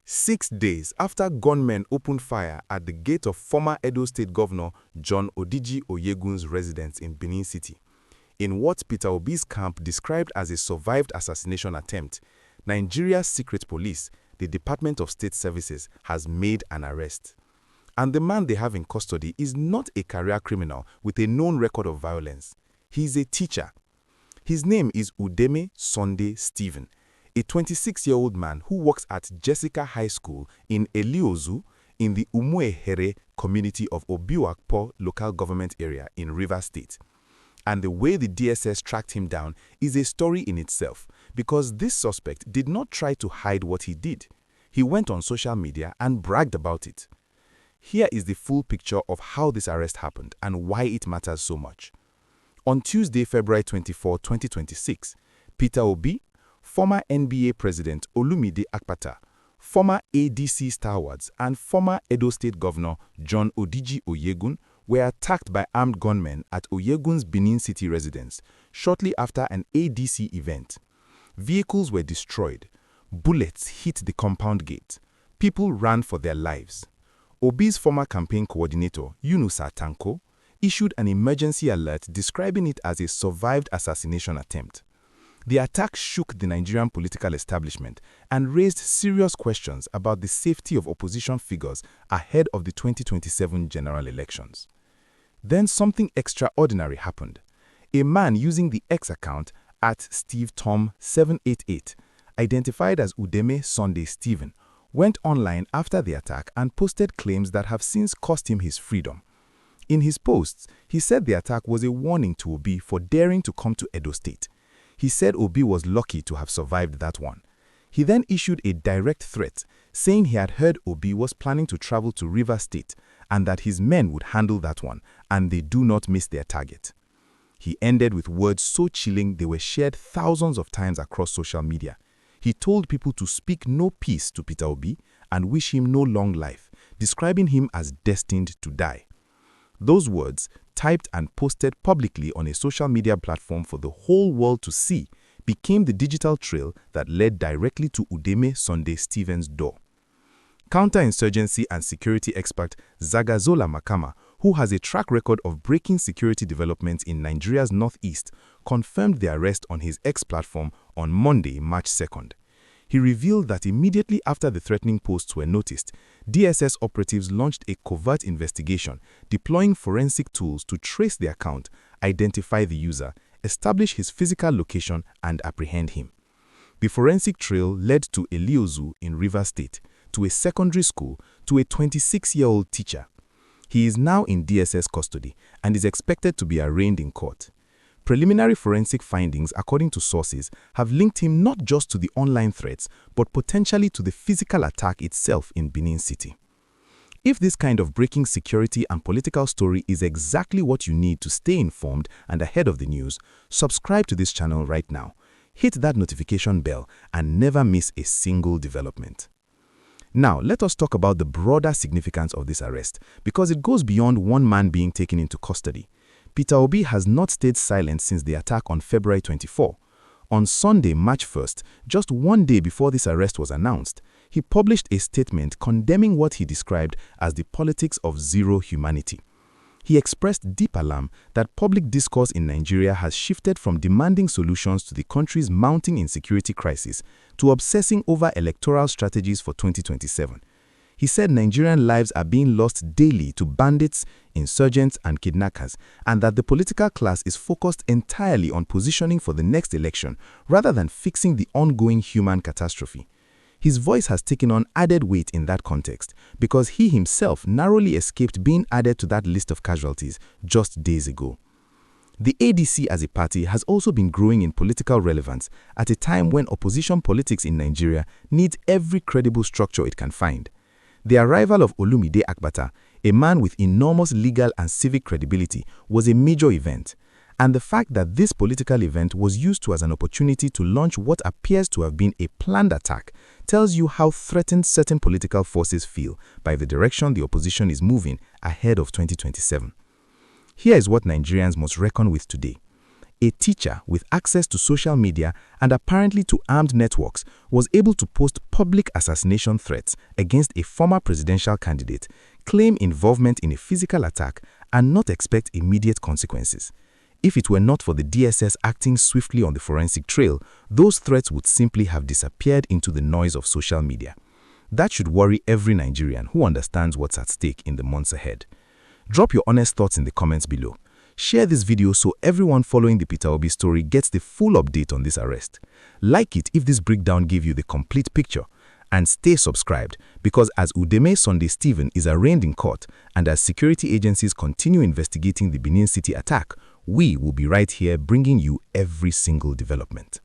6 days after gunmen opened fire at the gate of former Edo State Governor John Odigie-Oyegun's residence in Benin City, in what Peter Obi's camp described as a survived assassination attempt, Nigeria's secret police, the Department of State Services, has made an arrest. And the man they have in custody is not a career criminal with a known record of violence. He is a teacher. His name is Udeme Sunday Stephen, a 26-year-old man who works at Jessica High School in Eliozu in the Umuehere community of Obiakpo local government area in Rivers State. And the way the DSS tracked him down is a story in itself, because this suspect did not try to hide what he did. He went on social media and bragged about it. Here is the full picture of how this arrest happened and why it matters so much. On Tuesday, February 24, 2026, Peter Obi, former NBA President Olumide Akpata, former ADC stalwarts and former Edo State Governor John Odigie-Oyegun were attacked by armed gunmen at Oyegun's Benin City residence shortly after an ADC event. Vehicles were destroyed. Bullets hit the compound gate. People ran for their lives. Obi's former campaign coordinator, Yunusa Tanko, issued an emergency alert describing it as a survived assassination attempt. The attack shook the Nigerian political establishment and raised serious questions about the safety of opposition figures ahead of the 2027 general elections. Then something extraordinary happened. A man using the X account at SteveTom788, identified as Udeme Sunday Stephen, went online after the attack and posted claims that have since cost him his freedom. In his posts, he said the attack was a warning to Obi for daring to come to Edo State. He said Obi was lucky to have survived that one. He then issued a direct threat, saying he had heard Obi was planning to travel to Rivers State and that his men would handle that one, and they do not miss their target. He ended with words so chilling they were shared thousands of times across social media. He told people to speak no peace to Peter Obi and wish him no long life, describing him as destined to die. Those words, typed and posted publicly on a social media platform for the whole world to see, became the digital trail that led directly to Udeme Sunday Stephen's door. Counterinsurgency and security expert Zagazola Makama, who has a track record of breaking security developments in Nigeria's northeast, confirmed the arrest on his X platform on Monday, March 2nd. He revealed that immediately after the threatening posts were noticed, DSS operatives launched a covert investigation, deploying forensic tools to trace the account, identify the user, establish his physical location, and apprehend him. The forensic trail led to Eliozu in Rivers State, to a secondary school, to a 26-year-old teacher. He is now in DSS custody and is expected to be arraigned in court. Preliminary forensic findings, according to sources, have linked him not just to the online threats, but potentially to the physical attack itself in Benin City. If this kind of breaking security and political story is exactly what you need to stay informed and ahead of the news, subscribe to this channel right now. Hit that notification bell and never miss a single development. Now, let us talk about the broader significance of this arrest, because it goes beyond one man being taken into custody. Peter Obi has not stayed silent since the attack on February 24. On Sunday, March 1st, just one day before this arrest was announced, he published a statement condemning what he described as the politics of zero humanity. He expressed deep alarm that public discourse in Nigeria has shifted from demanding solutions to the country's mounting insecurity crisis to obsessing over electoral strategies for 2027. He said Nigerian lives are being lost daily to bandits, insurgents, and kidnappers, and that the political class is focused entirely on positioning for the next election rather than fixing the ongoing human catastrophe. His voice has taken on added weight in that context because he himself narrowly escaped being added to that list of casualties just days ago. The ADC as a party has also been growing in political relevance at a time when opposition politics in Nigeria needs every credible structure it can find. The arrival of Olumide Akpata, a man with enormous legal and civic credibility, was a major event. And the fact that this political event was used as an opportunity to launch what appears to have been a planned attack tells you how threatened certain political forces feel by the direction the opposition is moving ahead of 2027. Here is what Nigerians must reckon with today. a teacher with access to social media and apparently to armed networks, was able to post public assassination threats against a former presidential candidate, claim involvement in a physical attack, and not expect immediate consequences. If it were not for the DSS acting swiftly on the forensic trail, those threats would simply have disappeared into the noise of social media. That should worry every Nigerian who understands what's at stake in the months ahead. Drop your honest thoughts in the comments below. Share this video so everyone following the Peter Obi story gets the full update on this arrest. Like it if this breakdown gave you the complete picture. And stay subscribed, because as Udeme Sunday Stephen is arraigned in court and as security agencies continue investigating the Benin City attack, we will be right here bringing you every single development.